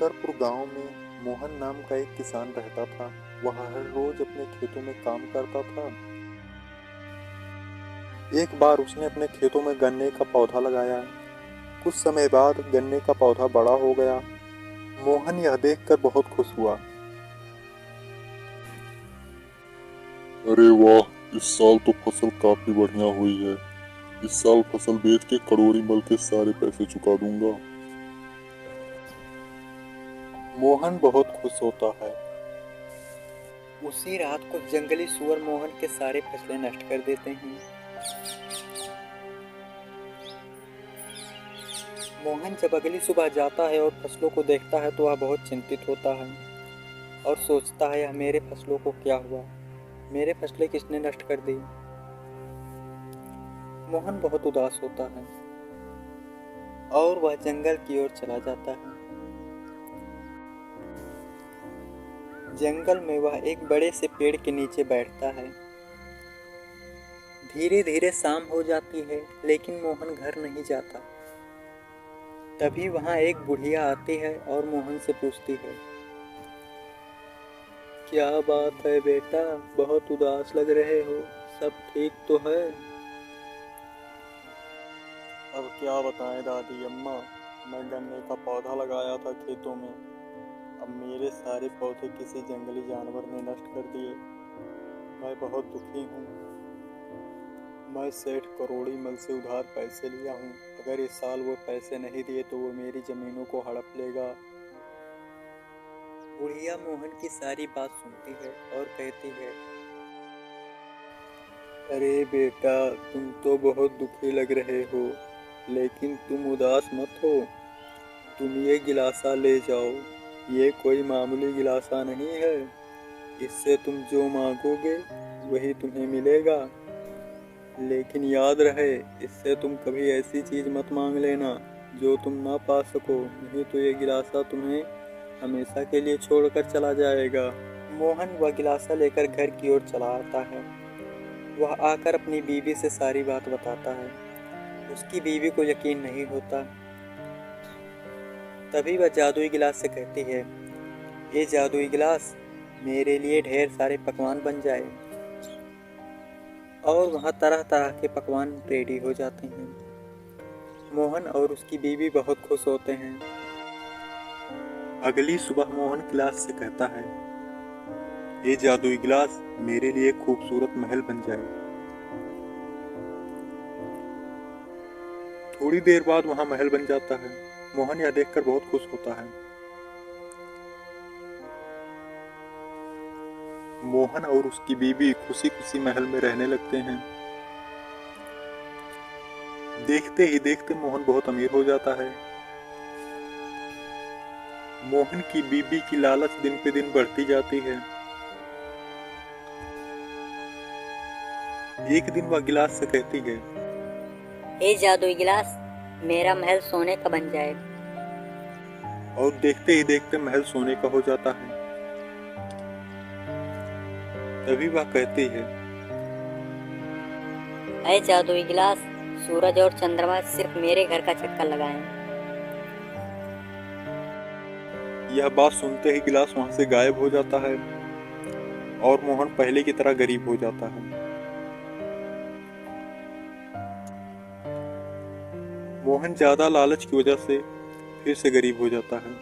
उत्तरपुर गांव में मोहन नाम का एक किसान रहता था। वह हर रोज अपने खेतों में काम करता था। एक बार उसने अपने खेतों में गन्ने का पौधा लगाया। कुछ समय बाद गन्ने का पौधा बड़ा हो गया। मोहन यह देखकर बहुत खुश हुआ। अरे वाह, इस साल तो फसल काफी बढ़िया हुई है। इस साल फसल बेच के करोड़ी मल के सारे पैसे चुका दूंगा। मोहन बहुत खुश होता है। उसी रात को जंगली सुअर मोहन के सारे फसलें नष्ट कर देते हैं। मोहन जब अगली सुबह जाता है और फसलों को देखता है तो वह बहुत चिंतित होता है और सोचता है, यह मेरे फसलों को क्या हुआ? मेरे फसलें किसने नष्ट कर दी? मोहन बहुत उदास होता है और वह जंगल की ओर चला जाता है। जंगल में वह एक बड़े से पेड़ के नीचे बैठता है। धीरे धीरे शाम हो जाती है, लेकिन मोहन घर नहीं जाता। तभी वहां एक बुढ़िया आती है और मोहन से पूछती है, क्या बात है बेटा, बहुत उदास लग रहे हो, सब ठीक तो है? अब क्या बताएं दादी अम्मा, मैं गन्ने का पौधा लगाया था खेतों में। अब मेरे सारे पौधे किसी जंगली जानवर ने नष्ट कर दिए। मैं बहुत दुखी हूँ। मैं सेठ करोड़ी मल से उधार पैसे लिया हूँ। अगर इस साल वो पैसे नहीं दिए तो वो मेरी जमीनों को हड़प लेगा। बुढ़िया मोहन की सारी बात सुनती है और कहती है, अरे बेटा, तुम तो बहुत दुखी लग रहे हो, लेकिन तुम उदास मत हो। तुम ये गिलासा ले जाओ। ये कोई मामूली गिलासा नहीं है। इससे तुम जो मांगोगे वही तुम्हें मिलेगा। लेकिन याद रहे, इससे तुम कभी ऐसी चीज मत मांग लेना जो तुम ना पा सको, नहीं तो ये गिलासा तुम्हें हमेशा के लिए छोड़कर चला जाएगा। मोहन वह गिलासा लेकर घर की ओर चला आता है। वह आकर अपनी बीवी से सारी बात बताता है। उसकी बीवी को यकीन नहीं होता। तभी वह जादुई गिलास से कहती है, ये जादुई गिलास मेरे लिए ढेर सारे पकवान बन जाए। और वहाँ तरह तरह के पकवान रेडी हो जाते हैं। मोहन और उसकी बीवी बहुत खुश होते हैं। अगली सुबह मोहन गिलास से कहता है, ये जादुई गिलास मेरे लिए खूबसूरत महल बन जाए। थोड़ी देर बाद वहां महल बन जाता है। मोहन यह देखकर बहुत खुश होता है। मोहन और उसकी बीवी खुशी खुशी महल में रहने लगते हैं। देखते ही देखते मोहन बहुत अमीर हो जाता है। मोहन की बीवी की लालच दिन पे दिन बढ़ती जाती है। एक दिन वह गिलास से कहती है, हे जादुई गिलास, मेरा महल सोने का बन जाए। और देखते ही देखते महल सोने का हो जाता है। तभी वह कहती है, हे जादुई गिलास, सूरज और चंद्रमा सिर्फ मेरे घर का चक्कर लगाएं। यह बात सुनते ही गिलास वहां से गायब हो जाता है और मोहन पहले की तरह गरीब हो जाता है। मोहन ज्यादा लालच की वजह से फिर से गरीब हो जाता है।